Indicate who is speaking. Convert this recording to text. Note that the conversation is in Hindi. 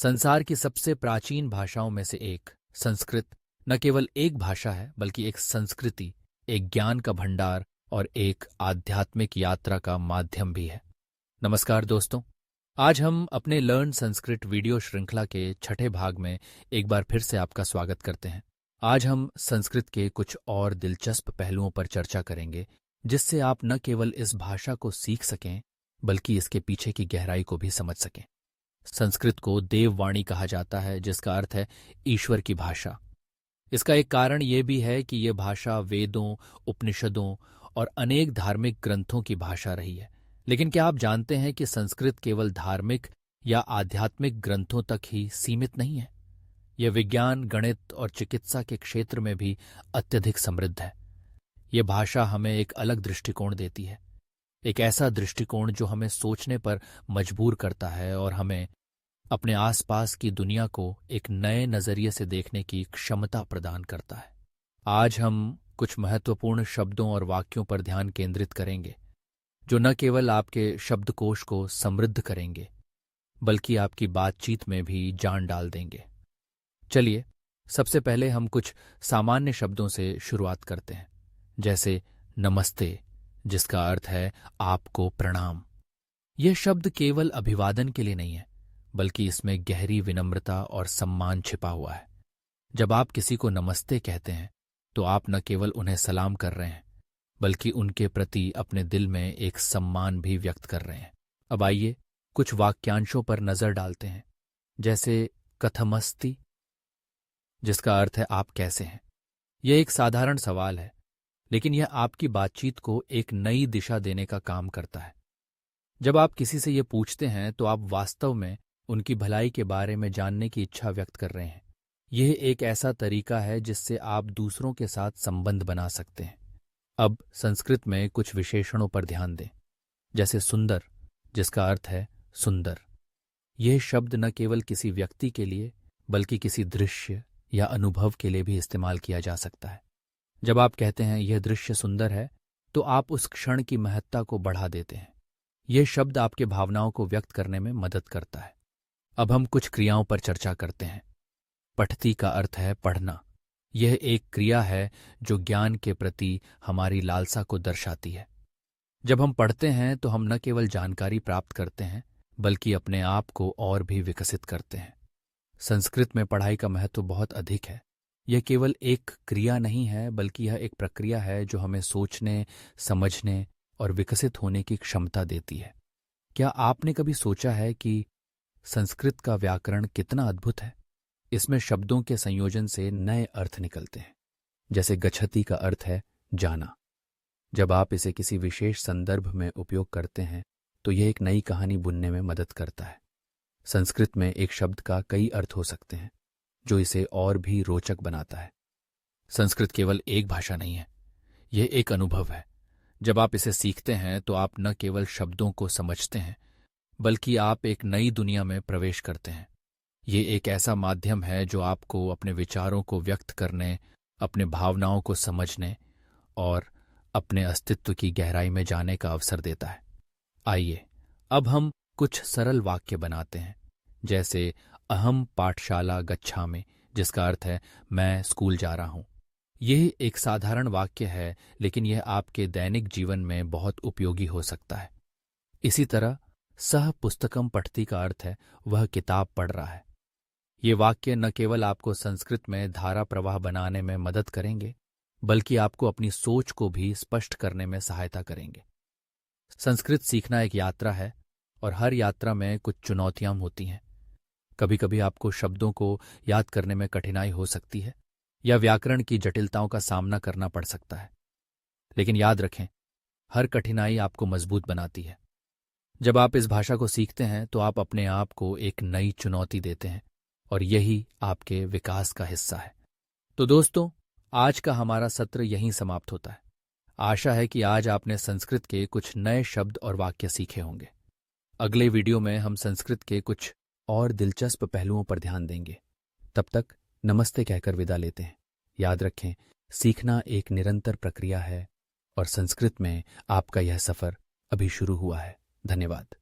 Speaker 1: संसार की सबसे प्राचीन भाषाओं में से एक संस्कृत न केवल एक भाषा है बल्कि एक संस्कृति, एक ज्ञान का भंडार और एक आध्यात्मिक यात्रा का माध्यम भी है। नमस्कार दोस्तों, आज हम अपने लर्न संस्कृत वीडियो श्रृंखला के छठे भाग में एक बार फिर से आपका स्वागत करते हैं। आज हम संस्कृत के कुछ और दिलचस्प पहलुओं पर चर्चा करेंगे जिससे आप न केवल इस भाषा को सीख सकें बल्कि इसके पीछे की गहराई को भी समझ सकें। संस्कृत को देववाणी कहा जाता है, जिसका अर्थ है ईश्वर की भाषा। इसका एक कारण ये भी है कि यह भाषा वेदों, उपनिषदों और अनेक धार्मिक ग्रंथों की भाषा रही है। लेकिन क्या आप जानते हैं कि संस्कृत केवल धार्मिक या आध्यात्मिक ग्रंथों तक ही सीमित नहीं है? यह विज्ञान, गणित और चिकित्सा के क्षेत्र में भी अत्यधिक समृद्ध है। यह भाषा हमें एक अलग दृष्टिकोण देती है, एक ऐसा दृष्टिकोण जो हमें सोचने पर मजबूर करता है और हमें अपने आसपास की दुनिया को एक नए नजरिए से देखने की क्षमता प्रदान करता है। आज हम कुछ महत्वपूर्ण शब्दों और वाक्यों पर ध्यान केंद्रित करेंगे जो न केवल आपके शब्दकोश को समृद्ध करेंगे बल्कि आपकी बातचीत में भी जान डाल देंगे। चलिए, सबसे पहले हम कुछ सामान्य शब्दों से शुरुआत करते हैं, जैसे नमस्ते, जिसका अर्थ है आपको प्रणाम। यह शब्द केवल अभिवादन के लिए नहीं है बल्कि इसमें गहरी विनम्रता और सम्मान छिपा हुआ है। जब आप किसी को नमस्ते कहते हैं तो आप न केवल उन्हें सलाम कर रहे हैं बल्कि उनके प्रति अपने दिल में एक सम्मान भी व्यक्त कर रहे हैं। अब आइए कुछ वाक्यांशों पर नजर डालते हैं, जैसे कथमस्ति, जिसका अर्थ है आप कैसे हैं। यह एक साधारण सवाल है, लेकिन यह आपकी बातचीत को एक नई दिशा देने का काम करता है। जब आप किसी से ये पूछते हैं तो आप वास्तव में उनकी भलाई के बारे में जानने की इच्छा व्यक्त कर रहे हैं। यह एक ऐसा तरीका है जिससे आप दूसरों के साथ संबंध बना सकते हैं। अब संस्कृत में कुछ विशेषणों पर ध्यान दें, जैसे सुंदर, जिसका अर्थ है सुंदर। यह शब्द न केवल किसी व्यक्ति के लिए बल्कि किसी दृश्य या अनुभव के लिए भी इस्तेमाल किया जा सकता है। जब आप कहते हैं यह दृश्य सुंदर है तो आप उस क्षण की महत्ता को बढ़ा देते हैं। यह शब्द आपके भावनाओं को व्यक्त करने में मदद करता है। अब हम कुछ क्रियाओं पर चर्चा करते हैं। पठती का अर्थ है पढ़ना। यह एक क्रिया है जो ज्ञान के प्रति हमारी लालसा को दर्शाती है। जब हम पढ़ते हैं तो हम न केवल जानकारी प्राप्त करते हैं बल्कि अपने आप को और भी विकसित करते हैं। संस्कृत में पढ़ाई का महत्व बहुत अधिक है। यह केवल एक क्रिया नहीं है बल्कि यह एक प्रक्रिया है जो हमें सोचने, समझने और विकसित होने की क्षमता देती है। क्या आपने कभी सोचा है कि संस्कृत का व्याकरण कितना अद्भुत है? इसमें शब्दों के संयोजन से नए अर्थ निकलते हैं। जैसे गच्छति का अर्थ है जाना। जब आप इसे किसी विशेष संदर्भ में उपयोग करते हैं तो यह एक नई कहानी बुनने में मदद करता है। संस्कृत में एक शब्द का कई अर्थ हो सकते हैं जो इसे और भी रोचक बनाता है। संस्कृत केवल एक भाषा नहीं है, यह एक अनुभव है। जब आप इसे सीखते हैं तो आप न केवल शब्दों को समझते हैं बल्कि आप एक नई दुनिया में प्रवेश करते हैं। ये एक ऐसा माध्यम है जो आपको अपने विचारों को व्यक्त करने, अपने भावनाओं को समझने और अपने अस्तित्व की गहराई में जाने का अवसर देता है। आइए अब हम कुछ सरल वाक्य बनाते हैं, जैसे अहम पाठशाला गच्छामि, जिसका अर्थ है मैं स्कूल जा रहा हूं। यह एक साधारण वाक्य है, लेकिन यह आपके दैनिक जीवन में बहुत उपयोगी हो सकता है। इसी तरह सह पुस्तकम पठती का अर्थ है वह किताब पढ़ रहा है। ये वाक्य न केवल आपको संस्कृत में धारा प्रवाह बनाने में मदद करेंगे बल्कि आपको अपनी सोच को भी स्पष्ट करने में सहायता करेंगे। संस्कृत सीखना एक यात्रा है और हर यात्रा में कुछ चुनौतियां होती हैं। कभी कभी आपको शब्दों को याद करने में कठिनाई हो सकती है या व्याकरण की जटिलताओं का सामना करना पड़ सकता है। लेकिन याद रखें, हर कठिनाई आपको मजबूत बनाती है। जब आप इस भाषा को सीखते हैं तो आप अपने आप को एक नई चुनौती देते हैं और यही आपके विकास का हिस्सा है। तो दोस्तों, आज का हमारा सत्र यहीं समाप्त होता है। आशा है कि आज आपने संस्कृत के कुछ नए शब्द और वाक्य सीखे होंगे। अगले वीडियो में हम संस्कृत के कुछ और दिलचस्प पहलुओं पर ध्यान देंगे। तब तक नमस्ते कहकर विदा लेते हैं। याद रखें, सीखना एक निरंतर प्रक्रिया है और संस्कृत में आपका यह सफर अभी शुरू हुआ है। धन्यवाद।